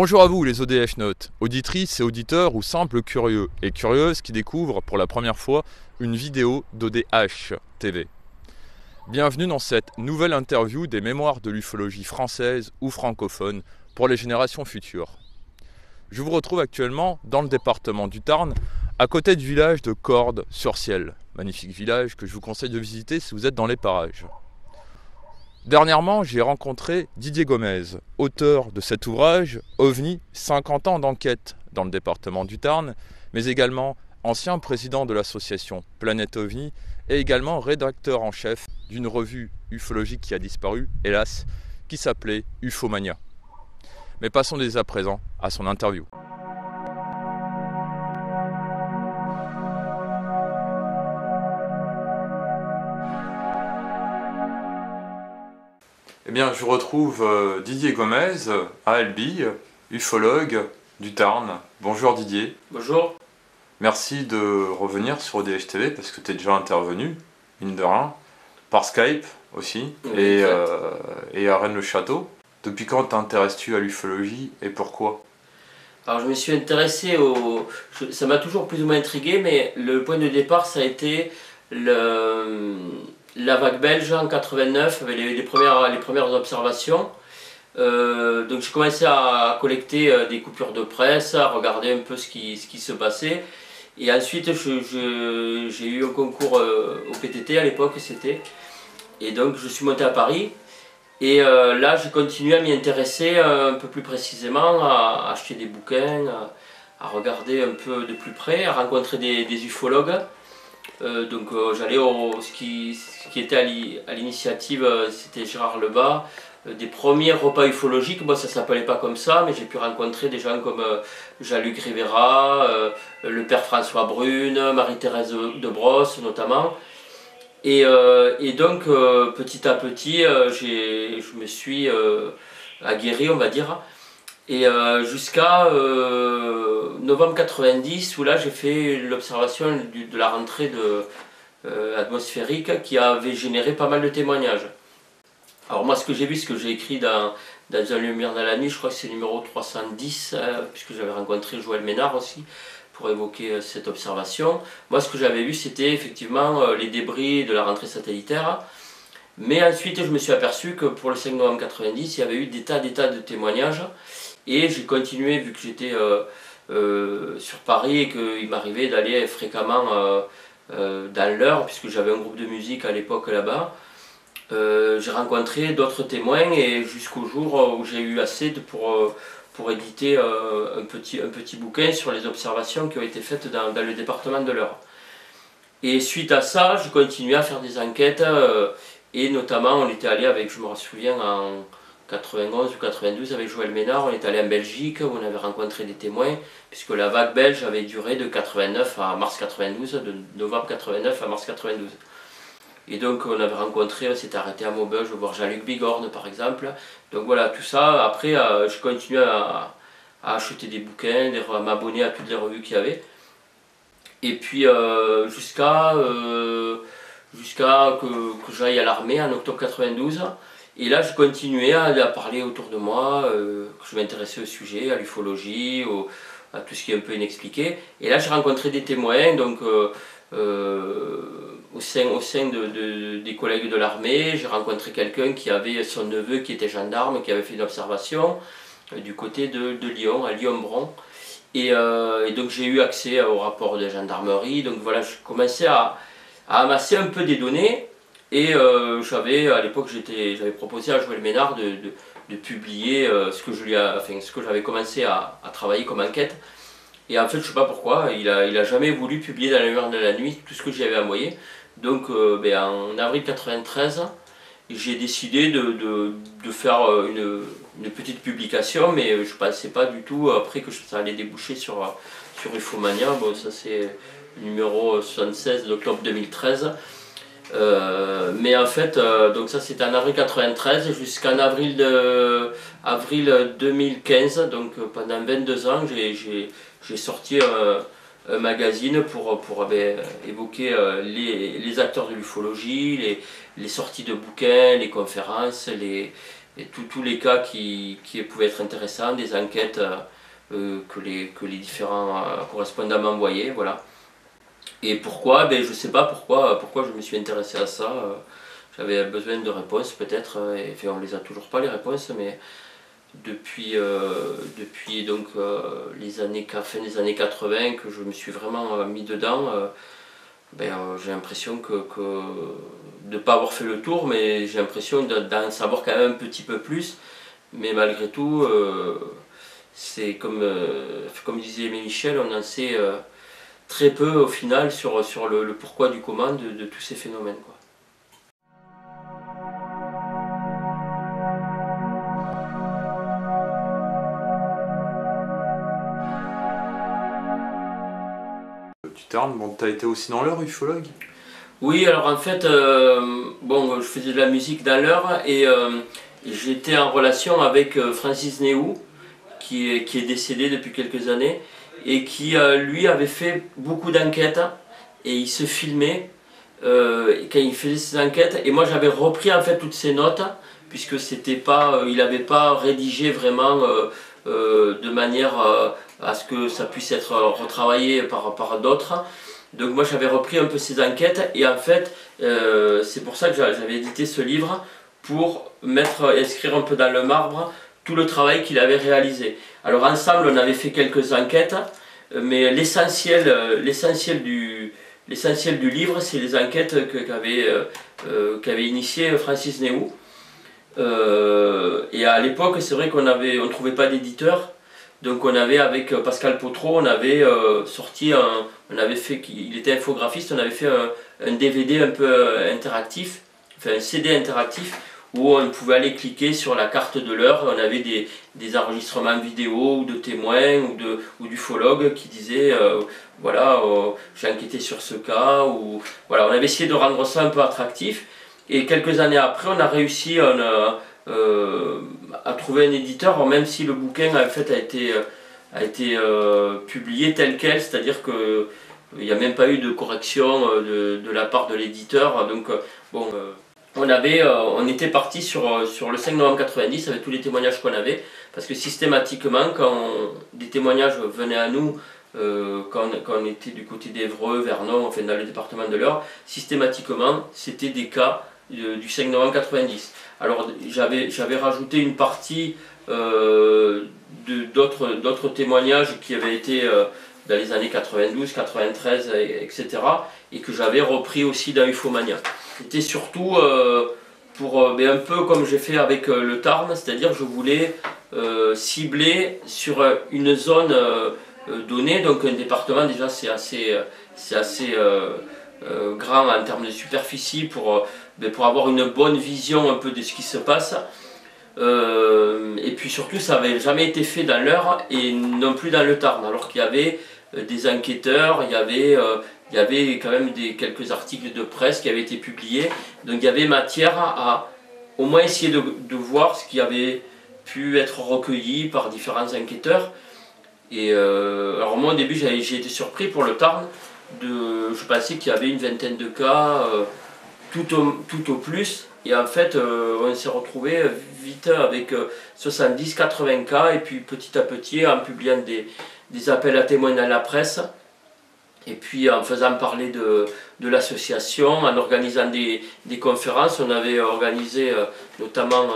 Bonjour à vous les ODH Notes, auditrices et auditeurs ou simples curieux et curieuses qui découvrent pour la première fois une vidéo d'ODH TV. Bienvenue dans cette nouvelle interview des mémoires de l'ufologie française ou francophone pour les générations futures. Je vous retrouve actuellement dans le département du Tarn, à côté du village de Cordes-sur-Ciel. Magnifique village que je vous conseille de visiter si vous êtes dans les parages. Dernièrement, j'ai rencontré Didier Gomez, auteur de cet ouvrage « OVNI, 50 ans d'enquête » dans le département du Tarn, mais également ancien président de l'association Planète OVNI et également rédacteur en chef d'une revue ufologique qui a disparu, hélas, qui s'appelait Ufomania. Mais passons dès à présent à son interview. Eh bien, je retrouve Didier Gomez à Albi, ufologue du Tarn. Bonjour Didier. Bonjour. Merci de revenir sur ODH TV parce que tu es déjà intervenu, mine de rien, par Skype aussi, Oui, et à Rennes-le-Château. Depuis quand t'intéresses-tu à l'ufologie et pourquoi? Alors je me suis intéressé ça m'a toujours plus ou moins intrigué, mais le point de départ ça a été la vague belge en 89, avec les premières observations. Donc j'ai commencé à collecter des coupures de presse, à regarder un peu ce qui se passait. Et ensuite j'ai eu un concours au PTT à l'époque c'était. Et donc je suis monté à Paris. Et là j'ai continué à m'y intéresser un peu plus précisément, à acheter des bouquins, à regarder un peu de plus près, à rencontrer des ufologues. J'allais ce qui était à l'initiative, c'était Gérard Lebas, des premiers repas ufologiques. Bon, ça ne s'appelait pas comme ça, mais j'ai pu rencontrer des gens comme Jean-Luc Rivera, le père François Brune, Marie-Thérèse de Brosse notamment. Et donc petit à petit je me suis aguerri on va dire, et jusqu'à novembre 90 où là j'ai fait l'observation de la rentrée atmosphérique qui avait généré pas mal de témoignages. Alors moi ce que j'ai vu, ce que j'ai écrit dans un Lumière dans la nuit, je crois que c'est le numéro 310, puisque j'avais rencontré Joël Ménard aussi pour évoquer cette observation. Moi ce que j'avais vu c'était effectivement les débris de la rentrée satellitaire, mais ensuite je me suis aperçu que pour le 5 novembre 90 il y avait eu des tas de témoignages, et j'ai continué vu que j'étais sur Paris et qu'il m'arrivait d'aller fréquemment dans l'Eure, puisque j'avais un groupe de musique à l'époque là-bas. J'ai rencontré d'autres témoins, et jusqu'au jour où j'ai eu assez pour éditer un petit bouquin sur les observations qui ont été faites dans le département de l'Eure. Et suite à ça, j'ai continué à faire des enquêtes, et notamment on était allé avec, je me souviens, en 91 ou 92 avec Joël Ménard, on est allé en Belgique où on avait rencontré des témoins, puisque la vague belge avait duré de 89 à mars 92, de novembre 89 à mars 92. Et donc on avait rencontré, on s'était arrêté à Maubeuge voir Jean-Luc Bigorne par exemple. Donc voilà, tout ça, après je continue à acheter des bouquins, à m'abonner à toutes les revues qu'il y avait. Et puis jusqu'à que j'aille à l'armée en octobre 92. Et là je continuais à parler autour de moi, que je m'intéressais au sujet, à l'ufologie, à tout ce qui est un peu inexpliqué. Et là j'ai rencontré des témoins, donc au sein des collègues de l'armée. J'ai rencontré quelqu'un qui avait son neveu qui était gendarme, qui avait fait une observation du côté de Lyon, à Lyon-Bron. Et donc j'ai eu accès au rapport de gendarmerie. Donc voilà, je commençais à amasser un peu des données. Et à l'époque j'avais proposé à Joël Ménard de publier ce que j'avais commencé à travailler comme enquête. Et en fait, je ne sais pas pourquoi, il a jamais voulu publier dans la Lumière de la nuit tout ce que j'avais envoyé. Donc en avril 93, j'ai décidé de faire une petite publication, mais je ne pensais pas du tout après que ça allait déboucher sur Ufomania. Bon, ça c'est le numéro 76 d'octobre 2013. Mais en fait, donc ça c'était en avril 93 jusqu'en avril 2015, donc pendant 22 ans j'ai sorti un magazine pour évoquer les acteurs de l'ufologie, les sorties de bouquins, les conférences, tous les cas qui pouvaient être intéressants, des enquêtes que les différents correspondants m'envoyaient, voilà. Et pourquoi? Ben, je ne sais pas pourquoi je me suis intéressé à ça. J'avais besoin de réponses peut-être, et enfin, on ne les a toujours pas les réponses, mais depuis donc, fin des années 80 que je me suis vraiment mis dedans, j'ai l'impression de ne pas avoir fait le tour, mais j'ai l'impression d'en savoir quand même un petit peu plus. Mais malgré tout, c'est comme disait Aimé Michel, on en sait très peu au final sur le pourquoi du comment de tous ces phénomènes, quoi. Du terme, bon, tu as été aussi dans l'heure ufologue? Oui, alors en fait, je faisais de la musique dans l'heure et j'étais en relation avec Francis Néhou, qui est décédé depuis quelques années et qui, lui, avait fait beaucoup d'enquêtes et il se filmait quand il faisait ses enquêtes. Et moi, j'avais repris en fait toutes ses notes, puisque c'était pas, il n'avait pas rédigé vraiment de manière à ce que ça puisse être retravaillé par d'autres. Donc moi j'avais repris un peu ces enquêtes et en fait c'est pour ça que j'avais édité ce livre pour inscrire un peu dans le marbre tout le travail qu'il avait réalisé. Alors ensemble on avait fait quelques enquêtes, mais l'essentiel du livre c'est les enquêtes qu'avait initié Francis Néhou. Et à l'époque c'est vrai qu'on ne trouvait pas d'éditeur. Donc on avait avec Pascal Potreau, on avait il était infographiste, on avait fait un DVD un peu interactif, enfin un CD interactif, où on pouvait aller cliquer sur la carte de l'heure, on avait des enregistrements vidéo ou de témoins ou d'ufologues qui disaient voilà, j'ai enquêté sur ce cas, ou voilà, on avait essayé de rendre ça un peu attractif, et quelques années après on a réussi à trouver un éditeur, même si le bouquin en fait a été publié tel quel, c'est-à-dire que il n'y a même pas eu de correction de la part de l'éditeur. Donc on était parti sur le 5 novembre 90 avec tous les témoignages qu'on avait, parce que systématiquement quand des témoignages venaient à nous, quand on était du côté d'Évreux, Vernon, enfin dans le département de l'Eure, systématiquement c'était des cas du 5 novembre 90. Alors j'avais rajouté une partie d'autres témoignages qui avaient été dans les années 92, 93, etc. et que j'avais repris aussi dans Ufomania. C'était surtout un peu comme j'ai fait avec le Tarn, c'est-à-dire je voulais cibler sur une zone donnée, donc un département déjà c'est assez grand en termes de superficie pour avoir une bonne vision un peu de ce qui se passe. Et puis surtout ça n'avait jamais été fait dans l'Eure et non plus dans le Tarn, alors qu'il y avait des enquêteurs, il y avait quand même quelques articles de presse qui avaient été publiés, donc il y avait matière à au moins essayer de voir ce qui avait pu être recueilli par différents enquêteurs. Et alors moi au début j'ai été surpris pour le Tarn, je pensais qu'il y avait une vingtaine de cas tout au plus, et en fait on s'est retrouvé vite avec 70-80 cas, et puis petit à petit en publiant des appels à témoins dans la presse, et puis en faisant parler de l'association, en organisant des conférences. On avait organisé notamment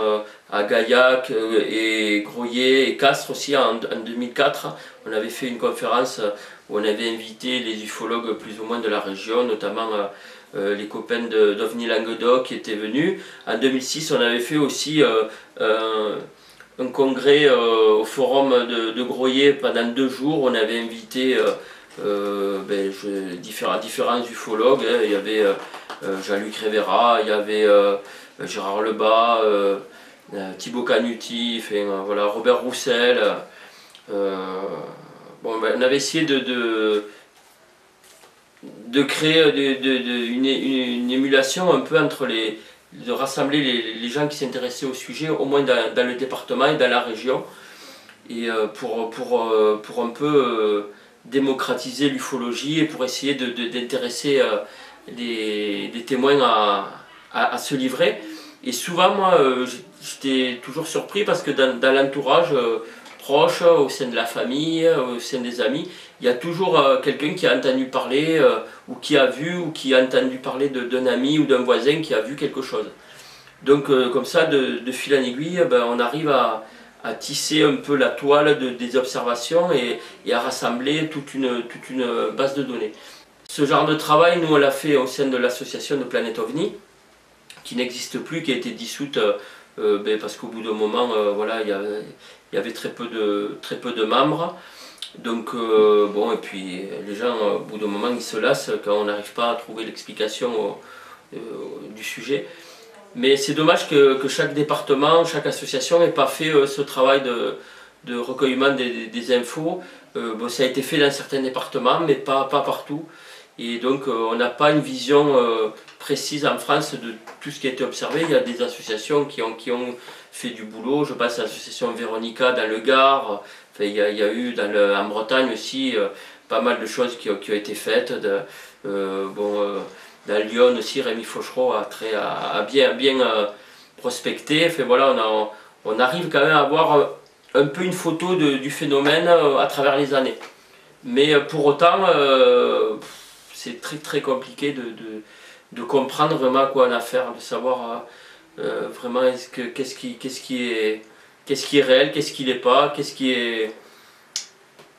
à Gaillac et Groyer et Castres aussi en 2004, on avait fait une conférence où on avait invité les ufologues plus ou moins de la région, notamment les copains d'OVNI Languedoc qui étaient venus. En 2006 on avait fait aussi un congrès au forum de Groyer pendant 2 jours. On avait invité différents ufologues, hein. Il y avait Jean-Luc Révéra, il y avait Gérard Lebas, Thibaut Canuti, voilà, Robert Roussel. On avait essayé de créer une émulation un peu de rassembler les gens qui s'intéressaient au sujet, au moins dans le département et dans la région, et pour un peu démocratiser l'ufologie et pour essayer d'intéresser des témoins à se livrer. Et souvent, moi, j'étais toujours surpris parce que dans l'entourage proche, au sein de la famille, au sein des amis, il y a toujours quelqu'un qui a entendu parler, ou qui a vu, ou qui a entendu parler d'un ami ou d'un voisin qui a vu quelque chose. Donc comme ça, de fil en aiguille, on arrive à tisser un peu la toile des observations et à rassembler toute une base de données. Ce genre de travail, nous on l'a fait au sein de l'association de Planète OVNI, qui n'existe plus, qui a été dissoute parce qu'au bout d'un moment, voilà, il y avait très peu de membres. Donc bon, et puis les gens, au bout d'un moment, ils se lassent quand on n'arrive pas à trouver l'explication du sujet. Mais c'est dommage que chaque département, chaque association n'ait pas fait ce travail de recueillement des infos. Bon, ça a été fait dans certains départements, mais pas partout. Et donc on n'a pas une vision précise en France de tout ce qui a été observé. Il y a des associations qui ont fait du boulot. Je pense à l'association Véronica dans le Gard. Enfin, il y a eu en Bretagne aussi pas mal de choses qui ont été faites. Dans Lyon aussi, Rémi Fauchereau a bien prospecté. Enfin, voilà, on arrive quand même à avoir un peu une photo du phénomène à travers les années. Mais pour autant, c'est très compliqué de comprendre vraiment à quoi on a affaire, de savoir vraiment qu'est-ce qui est réel, qu'est-ce qui l'est pas, qu'est-ce qui est...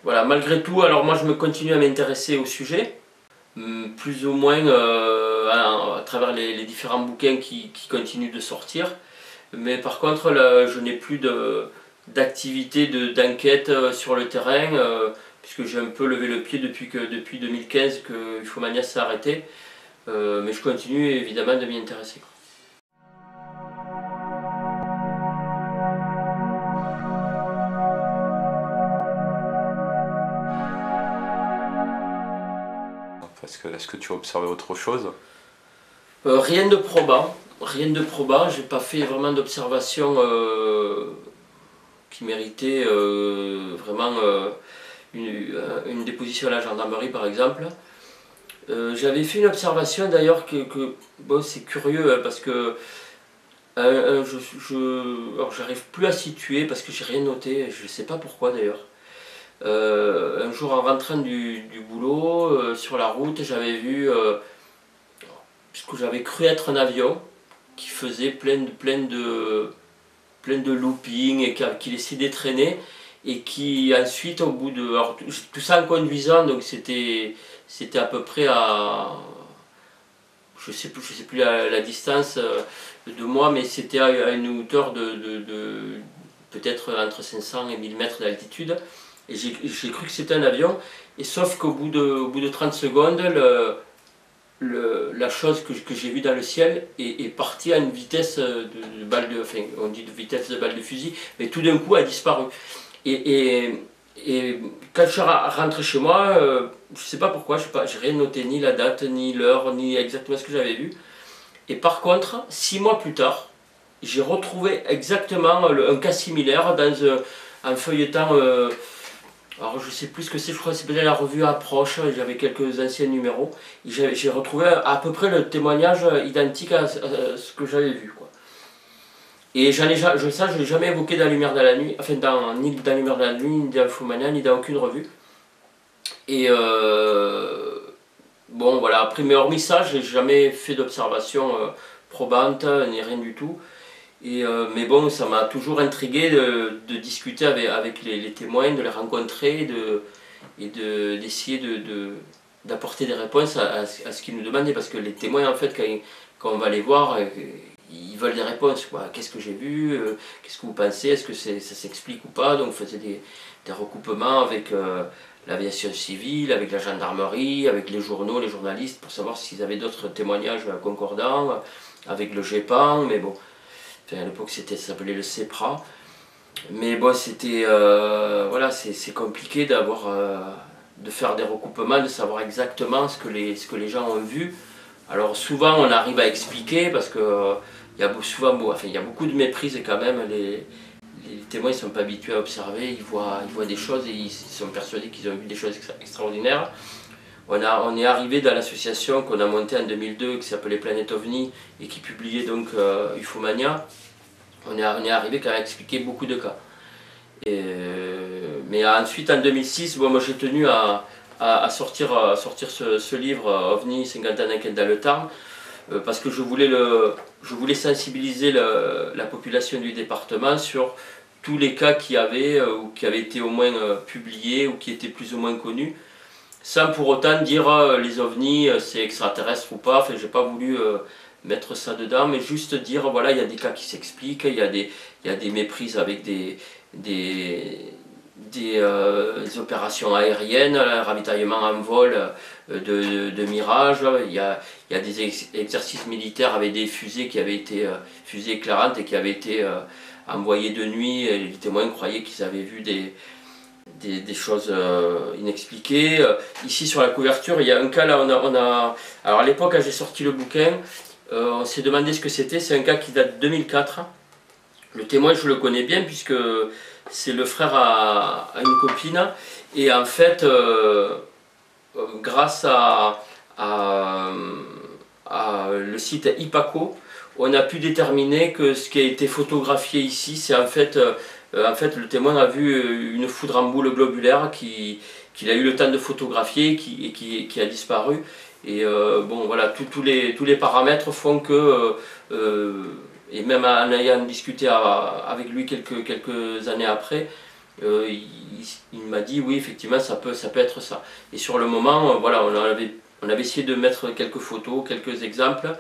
Voilà, malgré tout, alors moi je me continue à m'intéresser au sujet, plus ou moins à travers les différents bouquins qui continuent de sortir. Mais par contre, là, je n'ai plus d'activité d'enquête sur le terrain, puisque j'ai un peu levé le pied depuis 2015 que Ufomania s'est arrêté. Mais je continue évidemment de m'y intéresser. Est-ce que tu as observé autre chose? Rien de probant. Rien de probant. J'ai pas fait vraiment d'observation qui méritait vraiment une déposition à la gendarmerie par exemple. J'avais fait une observation d'ailleurs bon, c'est curieux hein, parce que alors j'arrive plus à situer parce que j'ai rien noté, je ne sais pas pourquoi d'ailleurs. Un jour en rentrant du boulot, sur la route, j'avais vu ce que j'avais cru être un avion qui faisait plein de looping et qui laissait des traînées et qui ensuite au bout de... Alors, tout ça en conduisant, donc c'était à peu près à... Je sais plus la distance de moi, mais c'était à une hauteur de peut-être entre 500 et 1000 mètres d'altitude. Et j'ai cru que c'était un avion, et sauf qu'au bout de 30 secondes, la chose que j'ai vue dans le ciel est partie à une vitesse de balle de... Enfin, on dit de vitesse de balle de fusil, mais tout d'un coup a disparu. Et quand je suis rentré chez moi, je ne sais pas pourquoi, j'ai rien noté, ni la date, ni l'heure, ni exactement ce que j'avais vu. Et par contre, 6 mois plus tard, j'ai retrouvé exactement un cas similaire dans un feuilleton... alors je sais plus ce que c'est, je crois que c'est peut-être la revue Approche, j'avais quelques anciens numéros. J'ai retrouvé à peu près le témoignage identique à ce que j'avais vu, quoi. Et je ne l'ai jamais évoqué dans la lumière de la nuit, enfin ni dans la lumière de la nuit, ni dans Ufomania, ni dans aucune revue. Et bon voilà, après, mais hormis ça, j'ai jamais fait d'observation probante, ni rien du tout. Mais bon, ça m'a toujours intrigué de discuter avec les témoins, de les rencontrer et d'essayer d'apporter des réponses à ce qu'ils nous demandaient. Parce que les témoins, en fait, quand on va les voir, ils veulent des réponses. Qu'est-ce que j'ai vu? Qu'est-ce que vous pensez? Est-ce que ça s'explique ou pas? Donc on faisait des recoupements avec l'aviation civile, avec la gendarmerie, avec les journaux, les journalistes, pour savoir s'ils avaient d'autres témoignages concordants, avec le GEPAN, mais bon, enfin, à l'époque ça s'appelait le CEPRA. Mais bon, c'était, voilà, c'est compliqué de faire des recoupements, de savoir exactement ce que les gens ont vu. Alors souvent on arrive à expliquer parce que il y a beaucoup de méprise quand même. Les témoins ne sont pas habitués à observer, ils voient des choses et ils sont persuadés qu'ils ont vu des choses extraordinaires. on est arrivé dans l'association qu'on a montée en 2002 qui s'appelait Planète OVNI et qui publiait donc Ufomania. On est arrivé quand même à expliquer beaucoup de cas. Mais ensuite en 2006, bon, moi j'ai tenu à sortir ce livre OVNI 50 ans d'enquête dans le Tarn parce que je voulais sensibiliser la population du département sur tous les cas qui avaient été au moins publiés ou qui étaient plus ou moins connus, sans pour autant dire les ovnis c'est extraterrestre ou pas. Enfin, j'ai pas voulu mettre ça dedans, mais juste dire voilà, il y a des cas qui s'expliquent, il y a des méprises avec des opérations aériennes, ravitaillement en vol de Mirage, il y a des exercices militaires avec des fusées qui avaient été fusées éclairantes et qui avaient été envoyées de nuit, et les témoins croyaient qu'ils avaient vu des choses inexpliquées. Ici sur la couverture, il y a un cas là, alors à l'époque quand j'ai sorti le bouquin, on s'est demandé ce que c'était. C'est un cas qui date de 2004. Le témoin je le connais bien puisque c'est le frère à une copine, et en fait grâce le site Ipaco, on a pu déterminer que ce qui a été photographié ici, c'est en fait le témoin a vu une foudre en boule globulaire qu'il a eu le temps de photographier et qui a disparu. Et bon voilà, tous les paramètres font que, et même en ayant discuté avec lui quelques années après, il m'a dit oui, effectivement ça peut être ça. Et sur le moment, voilà, on avait essayé de mettre quelques photos, quelques exemples,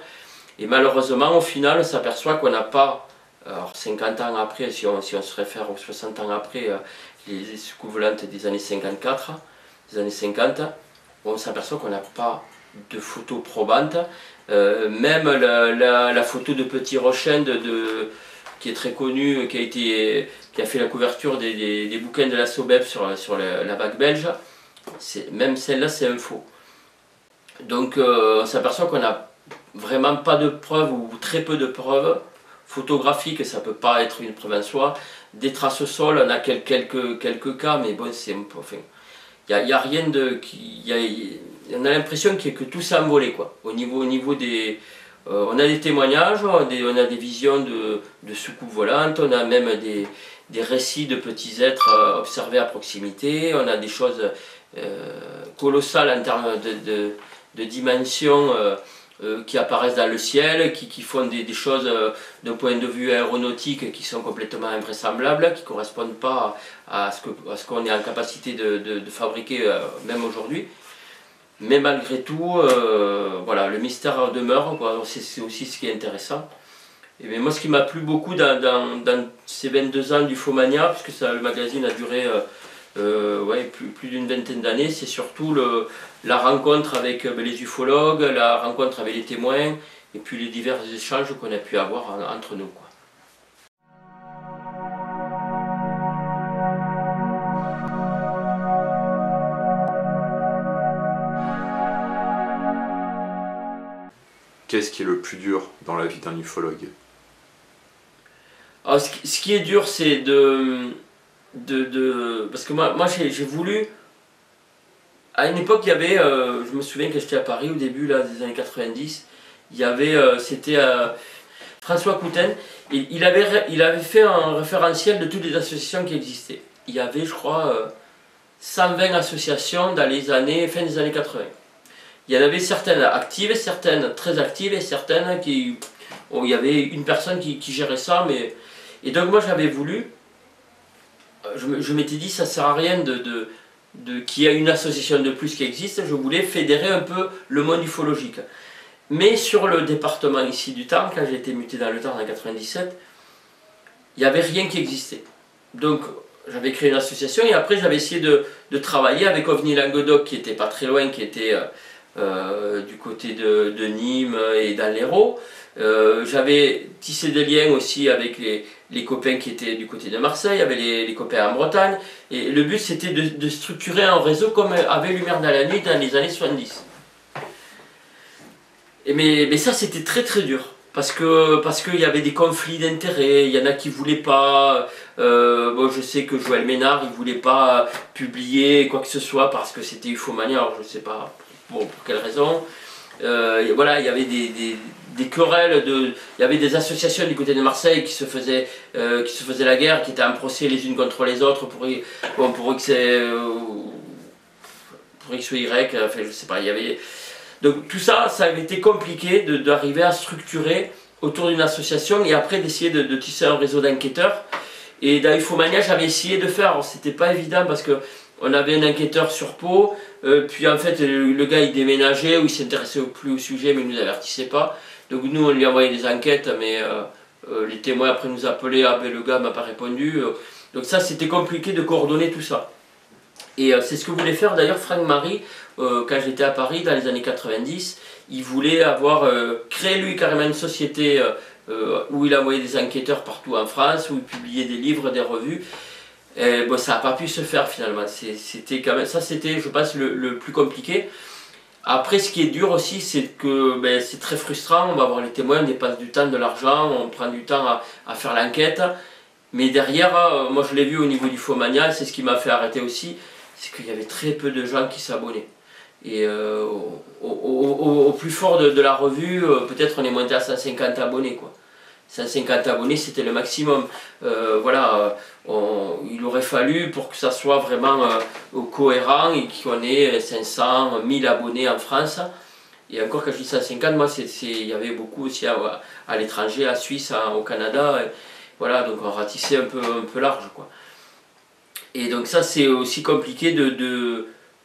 et malheureusement au final on s'aperçoit qu'on n'a pas, alors 50 ans après, si on se réfère aux 60 ans après, les soucoupes volantes des années 54, des années 50, on s'aperçoit qu'on n'a pas de photos probantes. Même la photo de Petit Rochin qui est très connu, qui a fait la couverture des bouquins de la SOBEP sur la vague belge, même celle-là c'est un faux. Donc on s'aperçoit qu'on n'a vraiment pas de preuves ou très peu de preuves photographiques, ça peut pas être une preuve en soi. Des traces au sol, on a quelques cas, mais bon, c'est enfin, il n'y a rien de... on a l'impression que tout s'est envolé, quoi. Au niveau des... on a des témoignages, on a des visions de soucoupes volantes, on a même des récits de petits êtres observés à proximité, on a des choses colossales en termes de dimensions qui apparaissent dans le ciel, qui font des choses d'un point de vue aéronautique qui sont complètement invraisemblables, qui ne correspondent pas à ce qu'on est en capacité de fabriquer même aujourd'hui. Mais malgré tout, voilà, le mystère demeure, c'est aussi ce qui est intéressant. Et bien, moi, ce qui m'a plu beaucoup dans ces 22 ans d'Ufomania, puisque le magazine a duré ouais, plus d'une vingtaine d'années, c'est surtout la rencontre avec les ufologues, la rencontre avec les témoins, et puis les divers échanges qu'on a pu avoir entre nous, quoi. Qu'est-ce qui est le plus dur dans la vie d'un ufologue? Alors, ce qui est dur, c'est parce que moi j'ai voulu... À une époque, il y avait, je me souviens que j'étais à Paris au début là, des années 90, il y avait, c'était François Coutin, et il avait fait un référentiel de toutes les associations qui existaient. Il y avait, je crois, 120 associations dans les années, fin des années 80. Il y en avait certaines actives, certaines très actives et certaines qui... Bon, il y avait une personne qui gérait ça, mais... Et donc moi j'avais voulu, je m'étais dit ça ne sert à rien qu'il y ait une association de plus qui existe, je voulais fédérer un peu le monde ufologique. Mais sur le département ici du Tarn, quand j'ai été muté dans le Tarn en 97, il n'y avait rien qui existait. Donc j'avais créé une association et après j'avais essayé de travailler avec OVNI Languedoc qui n'était pas très loin, qui était du côté de Nîmes et dans l'Hérault. J'avais tissé des liens aussi avec les copains qui étaient du côté de Marseille, avec les copains en Bretagne. Et le but c'était de structurer un réseau comme avait Lumière dans la nuit dans les années 70. Mais ça c'était très très dur. Parce qu'il y avait des conflits d'intérêts, il y en a qui ne voulaient pas. Bon, je sais que Joël Ménard, il ne voulait pas publier quoi que ce soit parce que c'était Ufomania, alors je ne sais pas pour quelle raison. Voilà, il y avait des querelles, il y avait des associations du côté de Marseille qui se faisaient la guerre, qui étaient en procès les unes contre les autres pour X ou Y, enfin je sais pas, il y avait... Donc tout ça, ça avait été compliqué d'arriver à structurer autour d'une association et après d'essayer de tisser un réseau d'enquêteurs. Et dans Ufomania, j'avais essayé de faire, c'était pas évident parce que on avait un enquêteur sur Pau, puis en fait le gars il déménageait ou il s'intéressait plus au sujet mais il nous avertissait pas. Donc nous on lui envoyait des enquêtes mais les témoins après nous appelaient, ah ben le gars m'a pas répondu. Donc ça c'était compliqué de coordonner tout ça. Et c'est ce que voulait faire d'ailleurs Franck Marie quand j'étais à Paris dans les années 90. Il voulait avoir créé lui carrément une société où il envoyait des enquêteurs partout en France, où il publiait des livres, des revues. Et bon, ça n'a pas pu se faire finalement. C'était quand même, ça c'était je pense le plus compliqué. Après ce qui est dur aussi c'est que c'est très frustrant, on va voir les témoins, on dépasse du temps, de l'argent, on prend du temps à faire l'enquête. Mais derrière, moi je l'ai vu au niveau du Ufomania, c'est ce qui m'a fait arrêter aussi, c'est qu'il y avait très peu de gens qui s'abonnaient. Et au plus fort de la revue, peut-être on est monté à 150 abonnés quoi. 150 abonnés c'était le maximum. Voilà, il aurait fallu pour que ça soit vraiment cohérent et qu'on ait 500, 1000 abonnés en France. Et encore quand je dis 150, moi il y avait beaucoup aussi à l'étranger, à Suisse, au Canada. Et voilà, donc on ratissait un peu large quoi. Et donc ça c'est aussi compliqué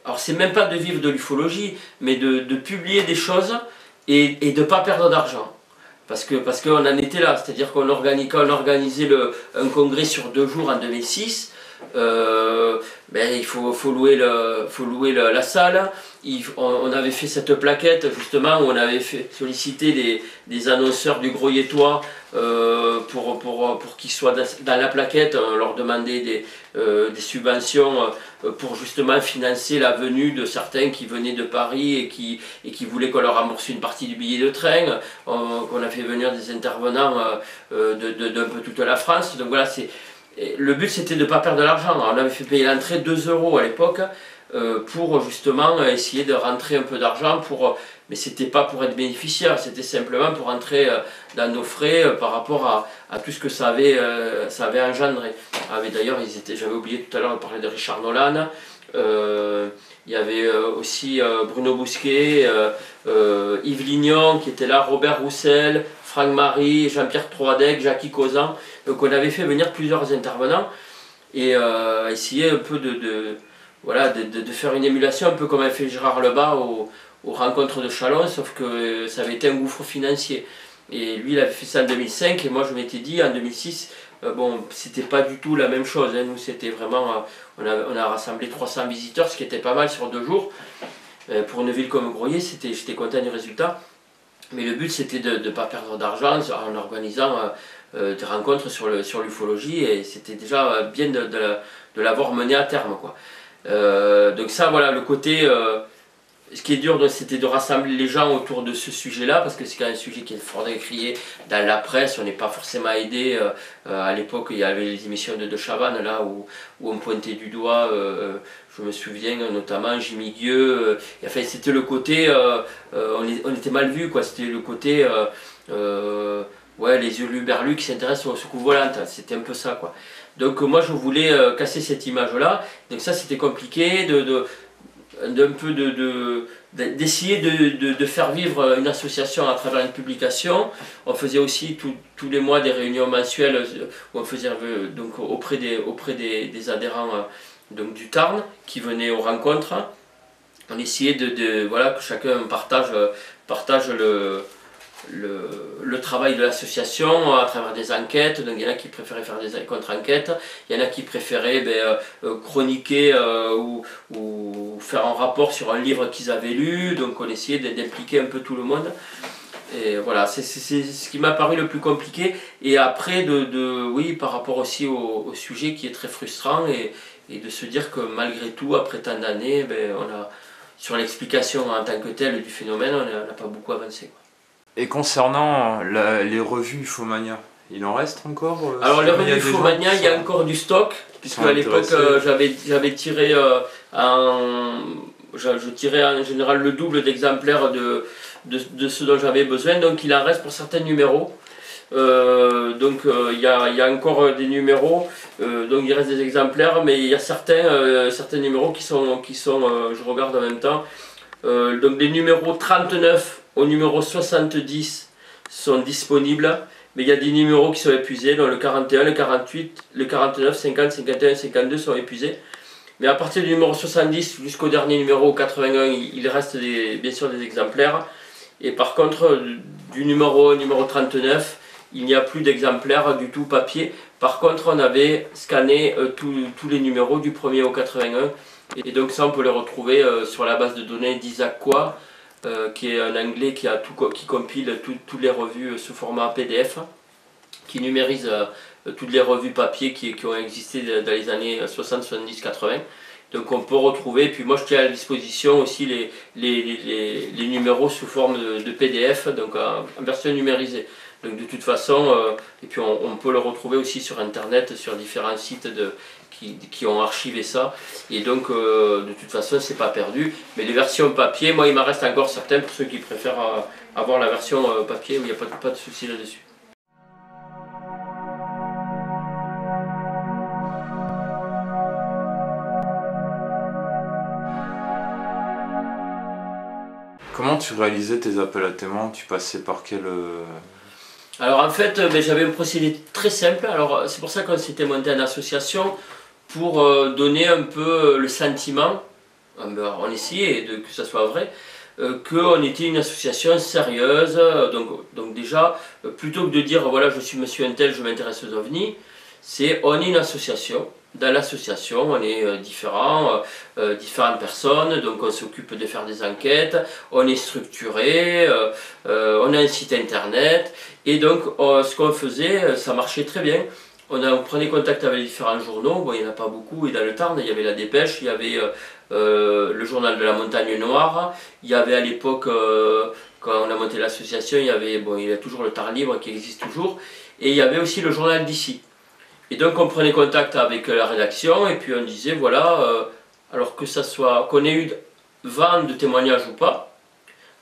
alors c'est même pas de vivre de l'ufologie, mais de publier des choses et de ne pas perdre d'argent. Parce qu'on en était là, c'est-à-dire quand on organisait un congrès sur 2 jours en 2006, il faut louer la salle. On avait fait cette plaquette justement où on avait sollicité des annonceurs du Gruyétois pour qu'ils soient dans la plaquette. On leur demandait des subventions pour justement financer la venue de certains qui venaient de Paris et qui voulaient qu'on leur rembourse une partie du billet de train. Qu'on a fait venir des intervenants d'un peu toute la France. Donc voilà, le but c'était de ne pas perdre de l'argent. On avait fait payer l'entrée 2 € à l'époque pour justement essayer de rentrer un peu d'argent, mais c'était pas pour être bénéficiaire, c'était simplement pour rentrer dans nos frais par rapport à tout ce que ça avait engendré. D'ailleurs, j'avais oublié tout à l'heure de parler de Richard Nolan. Il y avait aussi Bruno Bousquet, Yves Lignon qui était là, Robert Roussel, Franck Marie, Jean-Pierre Troadec, Jackie Causan. Donc on avait fait venir plusieurs intervenants et essayer un peu de faire une émulation, un peu comme avait fait Gérard Lebas aux rencontres de Chalon, sauf que ça avait été un gouffre financier. Et lui il avait fait ça en 2005 et moi je m'étais dit en 2006, c'était pas du tout la même chose, hein. Nous c'était vraiment, on a rassemblé 300 visiteurs, ce qui était pas mal sur 2 jours. Pour une ville comme Groyer, j'étais content du résultat. Mais le but c'était de ne pas perdre d'argent en organisant des rencontres sur l'ufologie et c'était déjà bien de l'avoir mené à terme quoi. Donc ça voilà, le côté, ce qui est dur c'était de rassembler les gens autour de ce sujet là parce que c'est quand même un sujet qui est fort décrié dans la presse, on n'est pas forcément aidé. À l'époque il y avait les émissions de Chavannes là où on pointait du doigt, je me souviens notamment Jimmy Gueux, enfin c'était le côté, on était mal vu quoi, c'était le côté les hurluberlus qui s'intéressent aux soucoupes volantes, c'était un peu ça quoi. Donc moi je voulais casser cette image là, donc ça c'était compliqué d'essayer de faire vivre une association à travers une publication. On faisait aussi tous les mois des réunions mensuelles où on faisait donc auprès des adhérents donc du Tarn qui venaient aux rencontres. On essayait que chacun partage le travail de l'association à travers des enquêtes. Donc il y en a qui préféraient faire des contre-enquêtes, il y en a qui préféraient chroniquer ou faire un rapport sur un livre qu'ils avaient lu. Donc on essayait d'impliquer un peu tout le monde. Et voilà, c'est ce qui m'a paru le plus compliqué. Et après, par rapport aussi au sujet qui est très frustrant et de se dire que malgré tout, après tant d'années, sur l'explication en tant que telle du phénomène, on n'a pas beaucoup avancé quoi. Et concernant les revues Ufomania, il en reste encore Alors les revues Ufomania, il y a encore du stock, puisque à l'époque j'avais tiré je tirais en général le double d'exemplaires de ce dont j'avais besoin, donc il en reste pour certains numéros. Il y a encore des numéros, donc il reste des exemplaires, mais il y a certains numéros qui sont je regarde en même temps, donc les numéros 39 au numéro 70 sont disponibles, mais il y a des numéros qui sont épuisés, donc le 41, le 48, le 49, 50, 51, 52 sont épuisés. Mais à partir du numéro 70 jusqu'au dernier numéro 81, il reste bien sûr des exemplaires. Et par contre, du numéro 1 au numéro 39, il n'y a plus d'exemplaires du tout papier. Par contre, on avait scanné tous les numéros du 1er au 81. Et donc ça, on peut les retrouver sur la base de données d'Isaac Quah, qui est un Anglais qui compile toutes les revues sous format PDF, qui numérise toutes les revues papier qui ont existé dans les années 60, 70, 80. Donc on peut retrouver, puis moi je tiens à disposition aussi les numéros sous forme de PDF, donc en version numérisée. Donc de toute façon, et puis on peut le retrouver aussi sur internet, sur différents sites qui ont archivé ça. Et donc de toute façon c'est pas perdu. Mais les versions papier, moi il m'en reste encore certains pour ceux qui préfèrent avoir la version papier où il n'y a pas de souci là-dessus. Comment tu réalisais tes appels à témoins? Tu passais par quel... Alors en fait, j'avais un procédé très simple. Alors c'est pour ça qu'on s'était monté en association pour donner un peu le sentiment, on essayait que ça soit vrai, qu'on était une association sérieuse. Donc déjà, plutôt que de dire voilà je suis monsieur un tel, je m'intéresse aux ovnis, on est une association. Dans l'association, on est différentes personnes, donc on s'occupe de faire des enquêtes, on est structuré, on a un site internet, et donc ce qu'on faisait, ça marchait très bien. On prenait contact avec les différents journaux, bon, il n'y en a pas beaucoup, et dans le Tarn, il y avait la Dépêche, il y avait le journal de la Montagne Noire, il y avait à l'époque, quand on a monté l'association, il y a toujours le Tarn Libre qui existe toujours, et il y avait aussi le journal d'ici. Et donc on prenait contact avec la rédaction et puis on disait voilà, alors que ça soit qu'on ait eu vent de témoignages ou pas,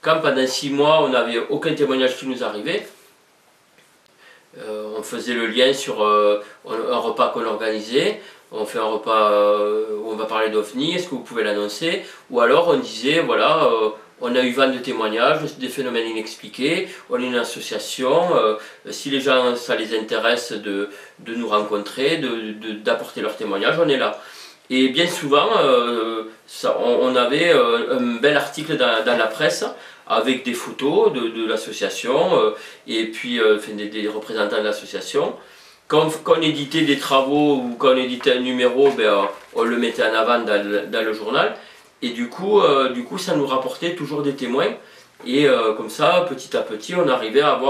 quand pendant 6 mois on n'avait aucun témoignage qui nous arrivait, on faisait le lien sur un repas qu'on organisait, on fait un repas où on va parler d'OVNI, est-ce que vous pouvez l'annoncer? Ou alors on disait voilà, on a eu vent de témoignages, des phénomènes inexpliqués, on est une association, si les gens ça les intéresse de nous rencontrer, d'apporter leurs témoignages, on est là. Et bien souvent, on avait un bel article dans la presse avec des photos de l'association et puis des représentants de l'association. Quand on éditait des travaux ou quand on éditait un numéro, on le mettait en avant dans le journal. Et du coup, ça nous rapportait toujours des témoins. Et comme ça, petit à petit, on arrivait à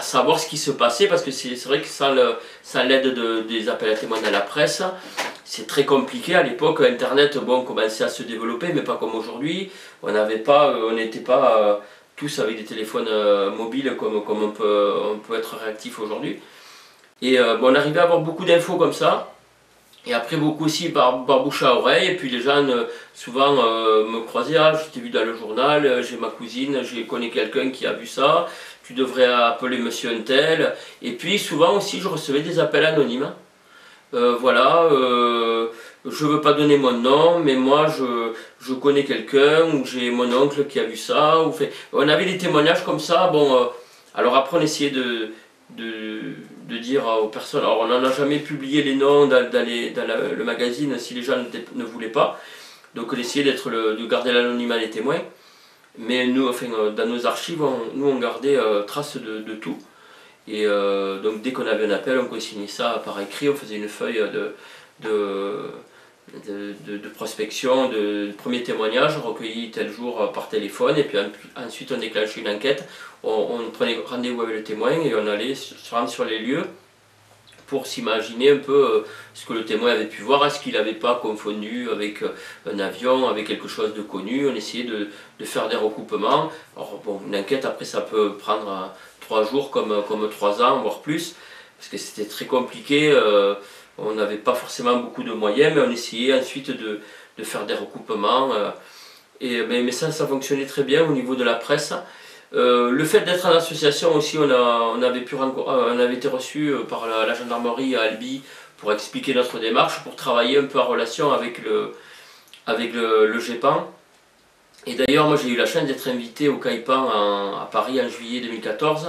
savoir ce qui se passait. Parce que c'est vrai que sans l'aide des appels à témoins dans la presse, c'est très compliqué. À l'époque, Internet commençait à se développer, mais pas comme aujourd'hui. On n'était pas tous avec des téléphones mobiles comme on peut être réactif aujourd'hui. Et on arrivait à avoir beaucoup d'infos comme ça. Et après beaucoup aussi par bouche à oreille, et puis les gens souvent me croisaient, ah je t'ai vu dans le journal, j'ai ma cousine, je connais quelqu'un qui a vu ça, tu devrais appeler monsieur un tel. Et puis souvent aussi je recevais des appels anonymes. Voilà, je ne veux pas donner mon nom, mais moi je connais quelqu'un, ou j'ai mon oncle qui a vu ça. On avait des témoignages comme ça, alors après on essayait de dire aux personnes, alors on n'en a jamais publié les noms dans le magazine si les gens ne voulaient pas, donc on essayait de garder l'anonymat des témoins, mais nous, dans nos archives, on gardait trace de tout, et donc dès qu'on avait un appel, on consignait ça par écrit, on faisait une feuille de prospection, de premier témoignage recueilli tel jour par téléphone, et puis ensuite on déclenchait une enquête, on prenait rendez-vous avec le témoin et on allait se rendre sur les lieux pour s'imaginer un peu ce que le témoin avait pu voir, est-ce qu'il n'avait pas confondu avec un avion, avec quelque chose de connu. On essayait de faire des recoupements. Alors une enquête après ça peut prendre 3 jours comme 3 ans, voire plus, parce que c'était très compliqué. On n'avait pas forcément beaucoup de moyens, mais on essayait ensuite de faire des recoupements. Mais ça fonctionnait très bien au niveau de la presse. Le fait d'être en association aussi, on avait été reçu par la gendarmerie à Albi pour expliquer notre démarche, pour travailler un peu en relation avec le GEPAN. Et d'ailleurs, moi j'ai eu la chance d'être invité au CAIPAN à Paris en juillet 2014,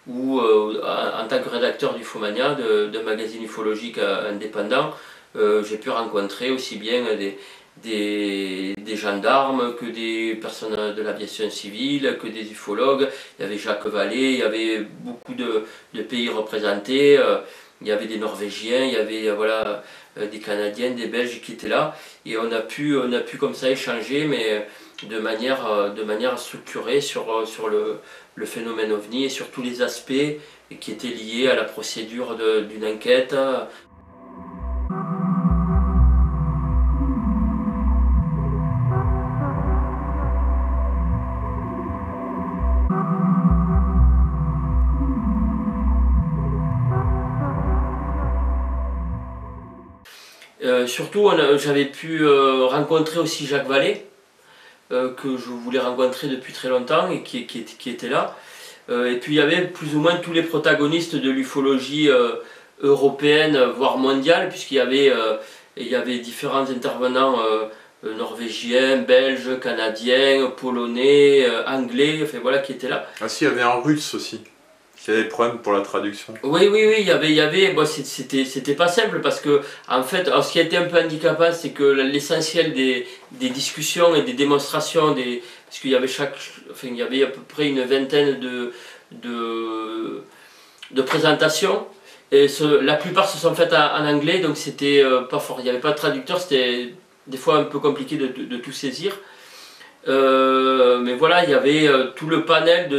où en tant que rédacteur du Ufomania, d'un magazine ufologique indépendant, j'ai pu rencontrer aussi bien des gendarmes que des personnes de l'aviation civile, que des ufologues. Il y avait Jacques Vallée, il y avait beaucoup de pays représentés, il y avait des Norvégiens, il y avait des Canadiens, des Belges qui étaient là, et on a pu comme ça échanger, mais de manière structurée sur le phénomène OVNI et sur tous les aspects qui étaient liés à la procédure d'une enquête. Surtout, j'avais pu rencontrer aussi Jacques Vallée, que je voulais rencontrer depuis très longtemps et qui était là. Et puis il y avait plus ou moins tous les protagonistes de l'ufologie européenne, voire mondiale, puisqu'il y avait différents intervenants norvégiens, belges, canadiens, polonais, anglais, enfin voilà, qui étaient là. Ah si, il y avait un russe aussi, qui avait des problèmes pour la traduction. Oui, il y avait bon, c'était pas simple parce que, en fait, ce qui a été un peu handicapant, c'est que l'essentiel des discussions et des démonstrations, parce qu'il y avait il y avait à peu près une vingtaine de présentations, et la plupart se sont faites en anglais, donc c'était pas fort, il n'y avait pas de traducteur, c'était des fois un peu compliqué de tout saisir. Mais voilà, il y avait tout le panel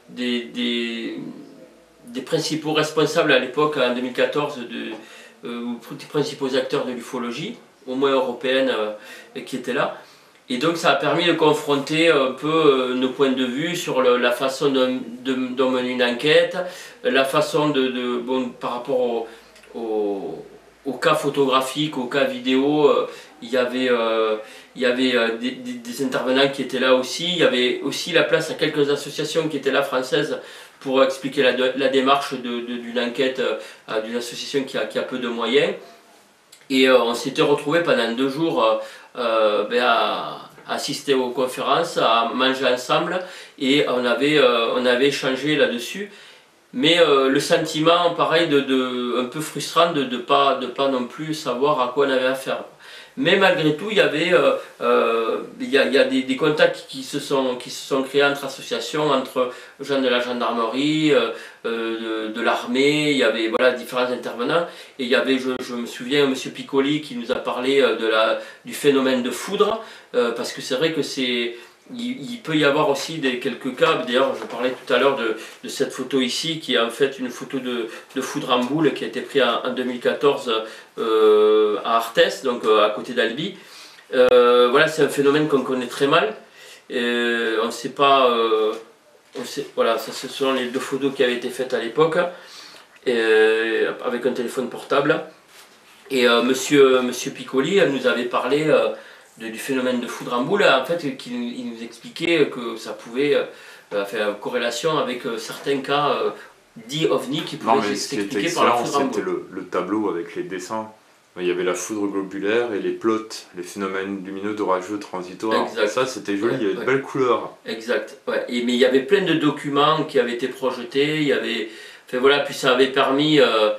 des principaux responsables à l'époque, en 2014, des principaux acteurs de l'ufologie, au moins européenne, qui étaient là. Et donc ça a permis de confronter un peu nos points de vue sur la façon dont mener une enquête, la façon par rapport au cas photographique, au cas vidéo. Il y avait des intervenants qui étaient là aussi. Il y avait aussi la place à quelques associations qui étaient là, françaises, pour expliquer la démarche d'une enquête d'une association qui a peu de moyens. Et on s'était retrouvés pendant 2 jours à assister aux conférences, à manger ensemble, et on avait échangé là-dessus. Mais le sentiment, pareil, un peu frustrant de ne pas non plus savoir à quoi on avait affaire. Mais malgré tout, il y avait des contacts qui se sont créés entre associations, entre gens de la gendarmerie, de l'armée. Il y avait différents intervenants. Et il y avait, je me souviens, M. Piccoli qui nous a parlé du phénomène de foudre, parce que c'est vrai que il peut y avoir aussi quelques cas. D'ailleurs, je parlais tout à l'heure de cette photo ici, qui est en fait une photo de foudre en boule qui a été prise en 2014 à Arthès, donc à côté d'Albi. C'est un phénomène qu'on connaît très mal. On ne sait pas. Voilà, ce sont les 2 photos qui avaient été faites à l'époque, avec un téléphone portable. Et monsieur Piccoli nous avait parlé du phénomène de foudre en boule, en fait, il nous expliquait que ça pouvait faire corrélation avec certains cas dits ovni qui pouvaient s'expliquer par la foudre en boule. C'était le tableau avec les dessins. Il y avait la foudre globulaire et les plots, les phénomènes lumineux d'orageux transitoires. Exact. Ça, c'était joli, il y avait de belles couleurs. Exact. Ouais. Mais il y avait plein de documents qui avaient été projetés. Il y avait, puis ça avait permis un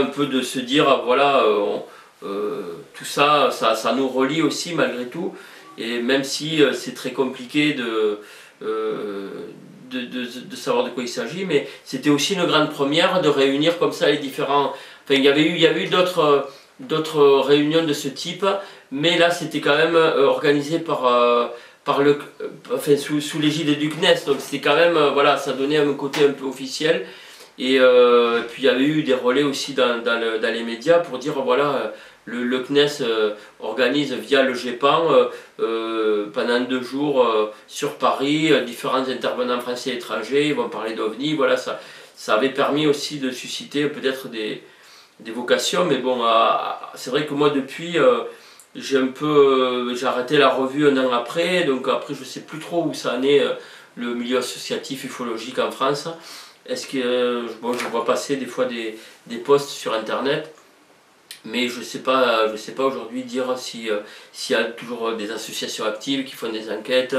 peu de se dire, tout ça nous relie aussi malgré tout. Et même si c'est très compliqué de savoir de quoi il s'agit, mais c'était aussi une grande première de réunir comme ça les différents. Il y a eu d'autres réunions de ce type, mais là c'était quand même organisé sous l'égide du CNES, donc c'était quand même ça donnait un côté un peu officiel. Et puis il y avait eu des relais aussi dans les médias pour dire le CNES organise via le GEPAN pendant 2 jours sur Paris différents intervenants français et étrangers, ils vont parler d'OVNI. Ça avait permis aussi de susciter peut-être des vocations, mais bon, c'est vrai que moi depuis, j'ai arrêté la revue un an après, donc après je sais plus trop où ça en est le milieu associatif ufologique en France. Est-ce que, bon, je vois passer des fois des posts sur internet, mais je sais pas aujourd'hui dire s'il y a toujours des associations actives qui font des enquêtes.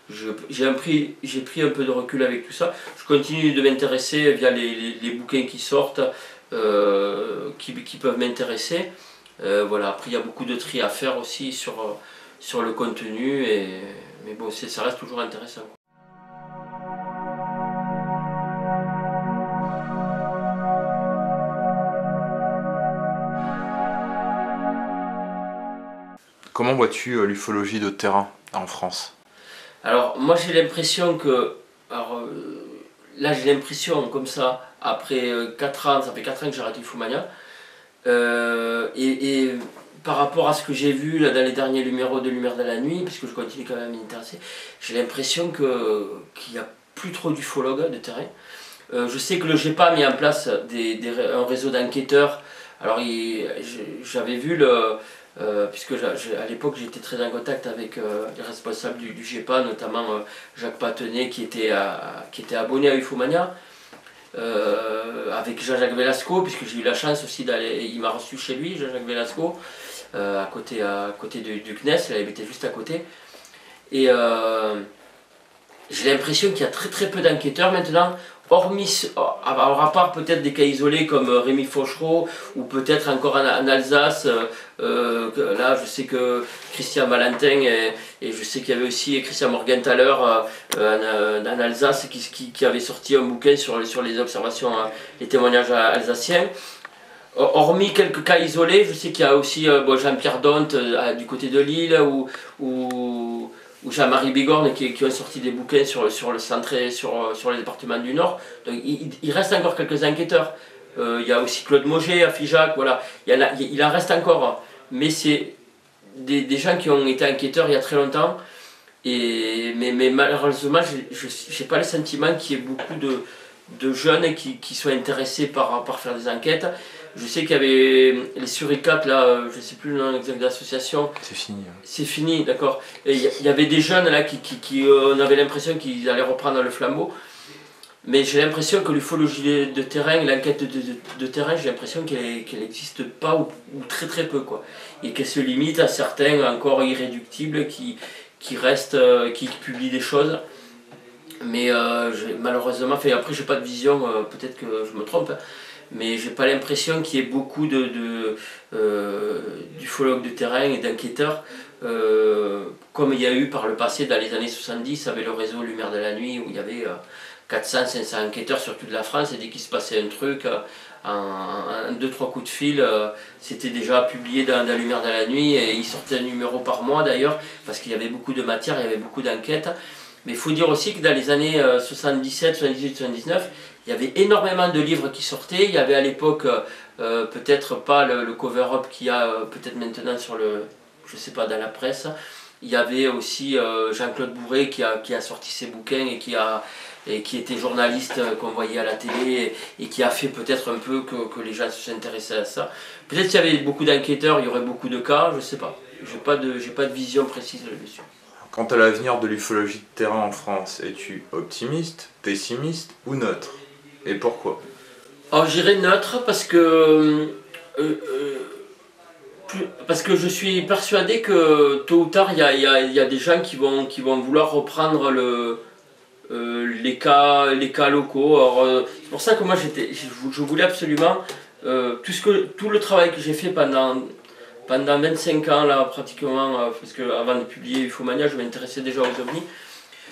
J'ai pris un peu de recul avec tout ça. Je continue de m'intéresser via les bouquins qui sortent, qui peuvent m'intéresser. Voilà. Après, il y a beaucoup de tri à faire aussi sur le contenu, mais bon, ça reste toujours intéressant. Comment vois-tu l'ufologie de terrain en France? Alors, moi j'ai l'impression que. Alors, là j'ai l'impression, comme ça, après 4 ans, ça fait 4 ans que j'ai arrêté Ufomania, et par rapport à ce que j'ai vu là, dans les derniers numéros de Lumière de la Nuit, puisque je continue quand même à m'y intéresser, j'ai l'impression qu'il n'y a plus trop d'ufologues de terrain. Je sais que le GEPA a mis en place un réseau d'enquêteurs. Alors j'avais vu puisque à l'époque j'étais très en contact avec les responsables du GEPA, notamment Jacques Patenay qui était abonné à Ufomania, avec Jean-Jacques Velasco, puisque j'ai eu la chance aussi d'aller, il m'a reçu chez lui, Jean-Jacques Velasco, à côté du CNES, il habitait juste à côté. Et j'ai l'impression qu'il y a très très peu d'enquêteurs maintenant, à part peut-être des cas isolés comme Rémi Fauchereau, ou peut-être encore en Alsace. Là je sais que Christian Valentin, et je sais qu'il y avait aussi Christian Morgenthaler en Alsace qui avait sorti un bouquin sur les observations, les témoignages alsaciens. Hormis quelques cas isolés, je sais qu'il y a aussi Jean-Pierre Dont du côté de Lille, ou Jean-Marie Bigorne qui ont sorti des bouquins sur le centré sur les départements du Nord. Donc il reste encore quelques enquêteurs. Il y a aussi Claude Moget à Figeac, voilà. Il en reste encore. Mais c'est des gens qui ont été enquêteurs il y a très longtemps. Mais malheureusement, je n'ai pas le sentiment qu'il y ait beaucoup de jeunes qui soient intéressés par faire des enquêtes. Je sais qu'il y avait les Suricates, là, je ne sais plus le nom exact de l'association. C'est fini. C'est fini, d'accord. Il y avait des jeunes là on avait l'impression qu'ils allaient reprendre le flambeau. Mais j'ai l'impression que l'ufologie de terrain, l'enquête de terrain, j'ai l'impression qu'elle n'existe pas ou très très peu, quoi. Et qu'elle se limite à certains encore irréductibles qui publient des choses. Mais malheureusement, après j'ai pas de vision, peut-être que je me trompe, hein, mais j'ai pas l'impression qu'il y ait beaucoup d'ufologues de terrain et d'enquêteurs, comme il y a eu par le passé dans les années 70 avec le réseau Lumière de la Nuit, où il y avait 400-500 enquêteurs sur toute la France, et dès qu'il se passait un truc, en 2-3 coups de fil, c'était déjà publié dans la Lumière de la Nuit, et il sortait un numéro par mois d'ailleurs, parce qu'il y avait beaucoup de matière, il y avait beaucoup d'enquêtes. Mais il faut dire aussi que dans les années 77, 78, 79, il y avait énormément de livres qui sortaient. Il y avait à l'époque peut-être pas le cover-up qu'il y a peut-être maintenant je sais pas, dans la presse. Il y avait aussi Jean-Claude Bourré qui a sorti ses bouquins et qui était journaliste qu'on voyait à la télé, et qui a fait peut-être un peu que les gens s'intéressaient à ça. Peut-être qu'il y avait beaucoup d'enquêteurs, il y aurait beaucoup de cas, je sais pas. J'ai pas de vision précise là-dessus. Quant à l'avenir de l'ufologie de terrain en France, es-tu optimiste, pessimiste ou neutre? Et pourquoi? Alors j'irai neutre parce que je suis persuadé que tôt ou tard il y a des gens qui vont vouloir reprendre les cas locaux. Alors c'est pour ça que moi je voulais absolument tout le travail que j'ai fait pendant 25 ans là pratiquement, parce que avant de publier Ufomania, je m'intéressais déjà aux ovnis.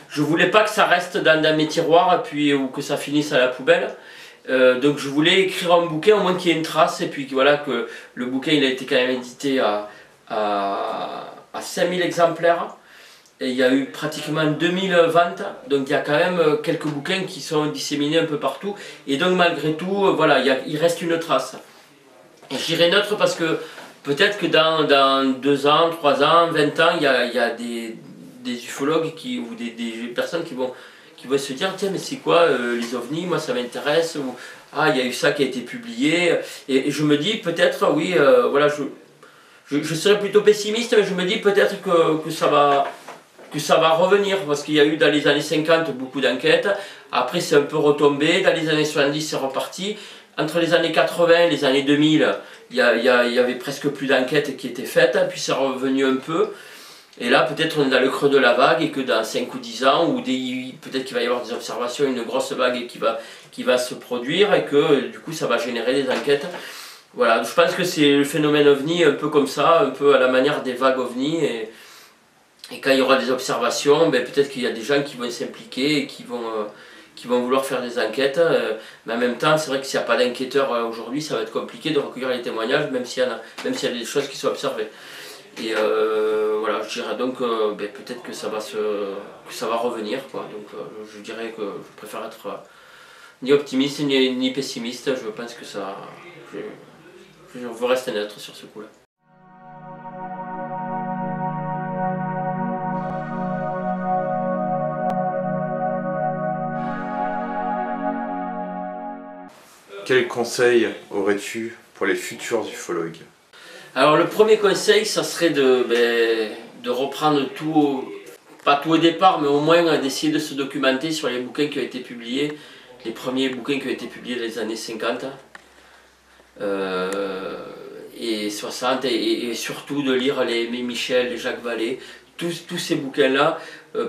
Je voulais pas que ça reste dans mes tiroirs ou que ça finisse à la poubelle. Donc je voulais écrire un bouquin, au moins qu'il y ait une trace, et puis voilà, que le bouquin il a été quand même édité à 5000 exemplaires, et il y a eu pratiquement 2000 ventes, donc il y a quand même quelques bouquins qui sont disséminés un peu partout, et donc malgré tout, voilà, il reste une trace. Et je dirais neutre parce que peut-être que dans 2 ans, 3 ans, 20 ans, il y a des ufologues ou des personnes qui qui vont se dire tiens mais c'est quoi les ovnis, moi ça m'intéresse, ou ah il y a eu ça qui a été publié, et je me dis peut-être oui voilà je serais plutôt pessimiste, mais je me dis peut-être que ça va revenir, parce qu'il y a eu dans les années 50 beaucoup d'enquêtes, après c'est un peu retombé, dans les années 70 c'est reparti, entre les années 80 et les années 2000, il y avait presque plus d'enquêtes qui étaient faites, puis c'est revenu un peu, et là peut-être on est dans le creux de la vague, et que dans 5 ou 10 ans, ou peut-être qu'il va y avoir des observations, une grosse vague qui va se produire, et que du coup ça va générer des enquêtes. Voilà, je pense que c'est le phénomène ovni un peu comme ça, un peu à la manière des vagues ovni, et quand il y aura des observations, ben peut-être qu'il y a des gens qui vont s'impliquer et qui vont vouloir faire des enquêtes, mais en même temps c'est vrai que s'il n'y a pas d'enquêteurs aujourd'hui, ça va être compliqué de recueillir les témoignages, même s'il y a des choses qui sont observées. Et voilà, je dirais donc ben, peut-être que ça va revenir, quoi. Donc je dirais que je préfère être ni optimiste ni pessimiste, je pense que ça... Je veux rester neutre sur ce coup-là. Quel conseil aurais-tu pour les futurs ufologues? Alors le premier conseil, ça serait de reprendre tout, pas tout au départ, mais au moins d'essayer de se documenter sur les bouquins qui ont été publiés, les premiers bouquins qui ont été publiés dans les années 50. Et 60, et surtout de lire les Aimé Michel, les Jacques Vallée, tous ces bouquins-là,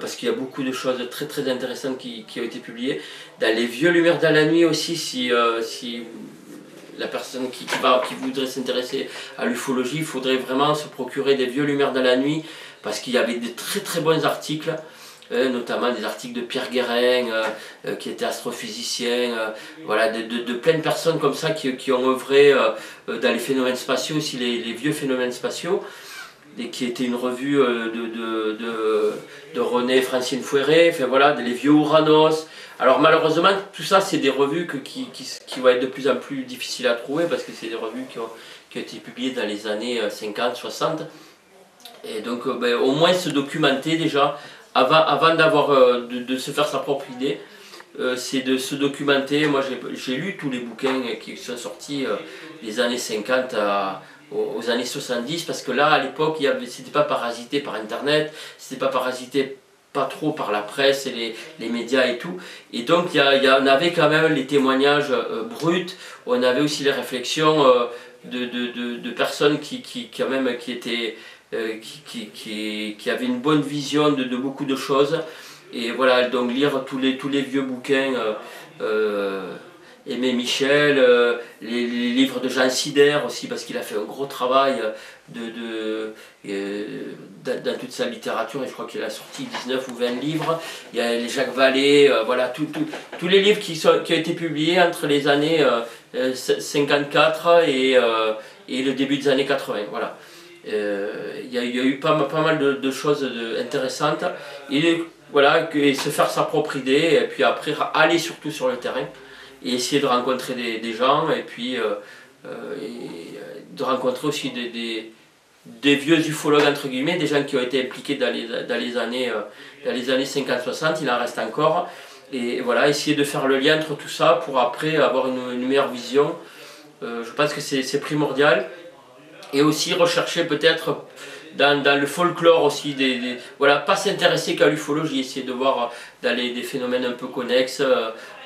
parce qu'il y a beaucoup de choses très très intéressantes qui ont été publiées. Dans les vieux Lumières dans la nuit aussi, si la personne qui voudrait s'intéresser à l'ufologie, il faudrait vraiment se procurer des vieux Lumières dans la nuit, parce qu'il y avait des très très bons articles, notamment des articles de Pierre Guérin, qui était astrophysicien, voilà, de plein de personnes comme ça qui ont œuvré dans les phénomènes spatiaux, aussi les vieux phénomènes spatiaux, et qui était une revue de René Francine Fouéré, enfin voilà, les vieux Ouranos. Alors malheureusement, tout ça c'est des revues qui vont être de plus en plus difficiles à trouver, parce que c'est des revues qui ont été publiées dans les années 50, 60. Et donc ben, au moins se documenter déjà, avant de se faire sa propre idée, c'est de se documenter. Moi j'ai lu tous les bouquins qui sont sortis des années 50 aux années 70, parce que là à l'époque c'était pas parasité par internet, c'était pas parasité pas trop par la presse et les médias et tout, et donc on avait quand même les témoignages bruts, on avait aussi les réflexions de personnes qui avaient une bonne vision de beaucoup de choses. Et voilà, donc lire tous les vieux bouquins, Aimé Michel, les livres de Jean Sider aussi, parce qu'il a fait un gros travail dans toute sa littérature, et je crois qu'il a sorti 19 ou 20 livres. Il y a les Jacques Vallée, voilà, tous les livres qui ont été publiés entre les années 54 et le début des années 80, voilà. Il y a eu pas mal de choses intéressantes, et voilà, et se faire sa propre idée, et puis après aller surtout sur le terrain et essayer de rencontrer des gens, et puis de rencontrer aussi des vieux ufologues entre guillemets, des gens qui ont été impliqués dans les années 50-60, il en reste encore, et voilà, essayer de faire le lien entre tout ça pour après avoir une meilleure vision. Je pense que c'est primordial. Et aussi rechercher peut-être dans le folklore aussi, voilà, pas s'intéresser qu'à l'ufologie, essayer de voir dans des phénomènes un peu connexes,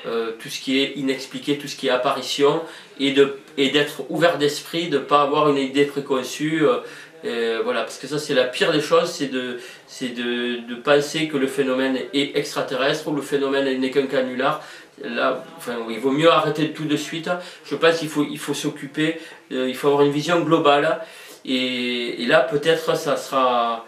tout ce qui est inexpliqué, tout ce qui est apparition, et d'être ouvert d'esprit, de ne pas avoir une idée préconçue, voilà, parce que ça c'est la pire des choses, c'est de penser que le phénomène est extraterrestre, ou le phénomène n'est qu'un canular. Là, enfin, il vaut mieux arrêter tout de suite. Je pense qu'il faut s'occuper, il faut avoir une vision globale, et là peut-être ça sera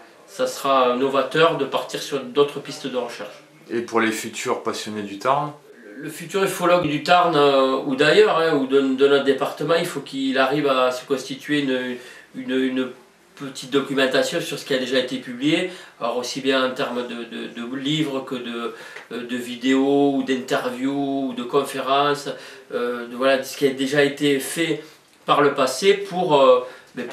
novateur de partir sur d'autres pistes de recherche. Et pour les futurs passionnés du Tarn? Le futur ufologue du Tarn, ou d'ailleurs, hein, ou de notre département, il faut qu'il arrive à se constituer une petite documentation sur ce qui a déjà été publié, alors aussi bien en termes de livres que de vidéos, ou d'interviews, ou de conférences, voilà, de ce qui a déjà été fait par le passé, pour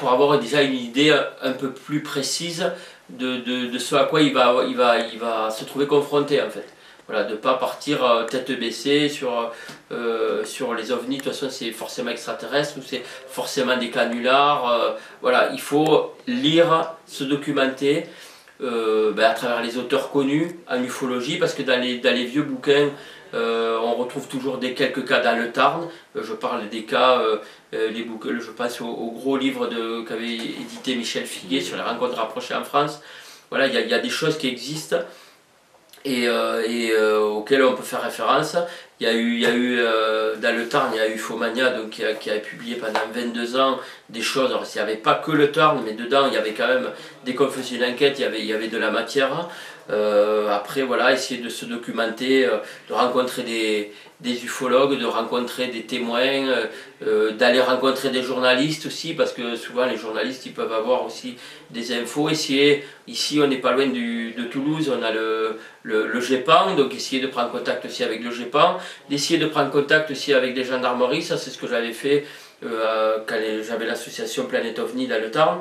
avoir déjà une idée un peu plus précise de ce à quoi il va se trouver confronté en fait. Voilà, de ne pas partir tête baissée sur les ovnis. De toute façon, c'est forcément extraterrestre ou c'est forcément des canulars. Voilà, il faut lire, se documenter à travers les auteurs connus en ufologie, parce que dans les vieux bouquins, on retrouve toujours quelques cas dans le Tarn. Je parle des cas, je pense au gros livre qu'avait édité Michel Figuet sur les rencontres rapprochées en France. Voilà, il y a des choses qui existent et auxquelles on peut faire référence. Il y a eu dans le Tarn, il y a eu Ufomania donc, qui a publié pendant 22 ans des choses. Alors, il n'y avait pas que le Tarn, mais dedans il y avait quand même, dès qu'on faisait une enquête, il y avait de la matière. Après, voilà, essayer de se documenter, de rencontrer des ufologues, de rencontrer des témoins, d'aller rencontrer des journalistes aussi, parce que souvent les journalistes ils peuvent avoir aussi des infos. Ici on n'est pas loin de Toulouse, on a le GEPAN, donc essayer de prendre contact aussi avec le GEPAN, d'essayer de prendre contact aussi avec des gendarmeries. Ça c'est ce que j'avais fait quand j'avais l'association Planète OVNI dans le Tarn.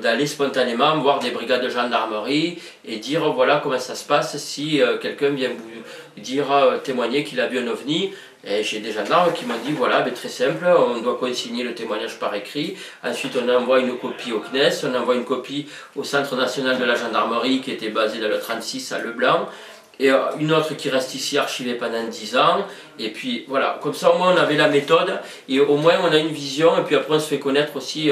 D'aller spontanément voir des brigades de gendarmerie et dire voilà comment ça se passe si quelqu'un vient vous dire, témoigner qu'il a vu un ovni. Et j'ai des gendarmes qui m'ont dit voilà, très simple, on doit consigner le témoignage par écrit, ensuite on envoie une copie au CNES, on envoie une copie au Centre national de la gendarmerie qui était basé dans le 36 à Leblanc, et une autre qui reste ici archivée pendant 10 ans, et puis voilà, comme ça au moins on avait la méthode, et au moins on a une vision, et puis après on se fait connaître aussi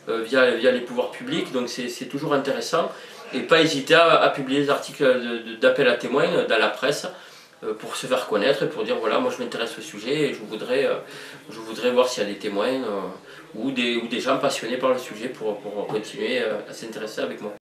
via les pouvoirs publics, donc c'est toujours intéressant, et pas hésiter à publier des articles d'appel à témoins dans la presse, pour se faire connaître et pour dire voilà, moi je m'intéresse au sujet et je voudrais voir s'il y a des témoins ou des gens passionnés par le sujet pour continuer à s'intéresser avec moi.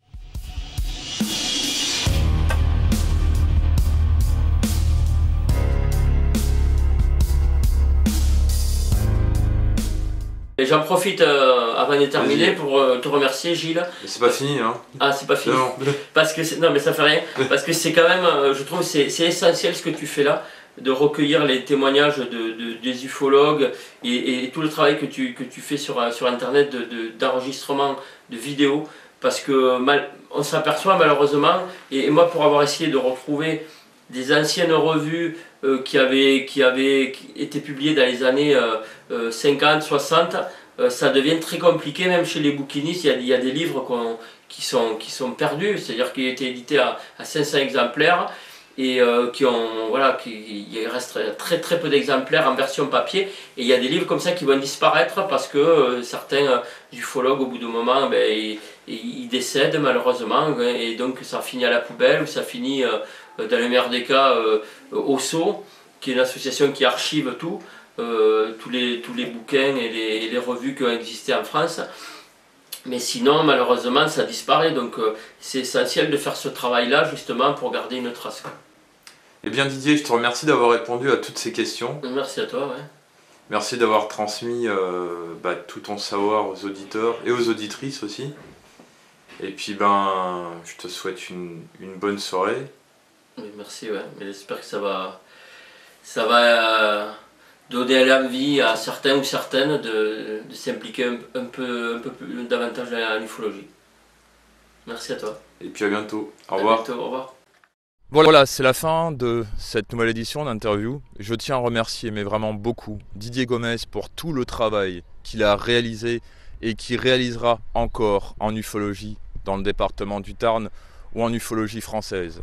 Et j'en profite avant de terminer pour te remercier, Gilles. Mais c'est pas fini, hein. Ah, c'est pas fini. Non. Parce que non, mais ça fait rien. Parce que c'est quand même, je trouve, c'est essentiel ce que tu fais là, de recueillir les témoignages des ufologues et tout le travail que tu fais sur Internet d'enregistrement de vidéos. Parce que on s'aperçoit malheureusement, et moi pour avoir essayé de retrouver des anciennes revues qui avaient été publiées dans les années 50, 60, ça devient très compliqué, même chez les bouquinistes. Il y a des livres qui sont perdus, c'est-à-dire qu'ils ont été édités à 500 exemplaires et il reste très très peu d'exemplaires en version papier, et il y a des livres comme ça qui vont disparaître parce que certains ufologues au bout d'un moment ils décèdent malheureusement, et donc ça finit à la poubelle ou ça finit dans le meilleur des cas au Sceau, qui est une association qui archive tous les bouquins et les revues qui ont existé en France. Mais sinon, malheureusement, ça disparaît. Donc c'est essentiel de faire ce travail-là, justement, pour garder une trace. Eh bien Didier, je te remercie d'avoir répondu à toutes ces questions. Merci à toi, ouais. Merci d'avoir transmis tout ton savoir aux auditeurs et aux auditrices aussi. Et puis je te souhaite une bonne soirée. Merci, ouais. Mais j'espère que ça va donner l'envie à certains ou certaines de s'impliquer un peu plus davantage en ufologie. Merci à toi. Et puis à bientôt. Au revoir. À bientôt, au revoir. Voilà, c'est la fin de cette nouvelle édition d'interview. Je tiens à remercier, mais vraiment beaucoup, Didier Gomez pour tout le travail qu'il a réalisé et qui réalisera encore en ufologie dans le département du Tarn ou en ufologie française.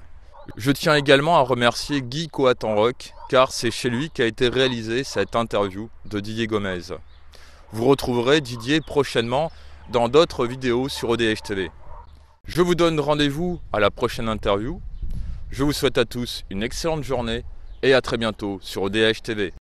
Je tiens également à remercier Guy Coatanroc, car c'est chez lui qu'a été réalisée cette interview de Didier Gomez. Vous retrouverez Didier prochainement dans d'autres vidéos sur ODH TV. Je vous donne rendez-vous à la prochaine interview. Je vous souhaite à tous une excellente journée et à très bientôt sur ODH TV.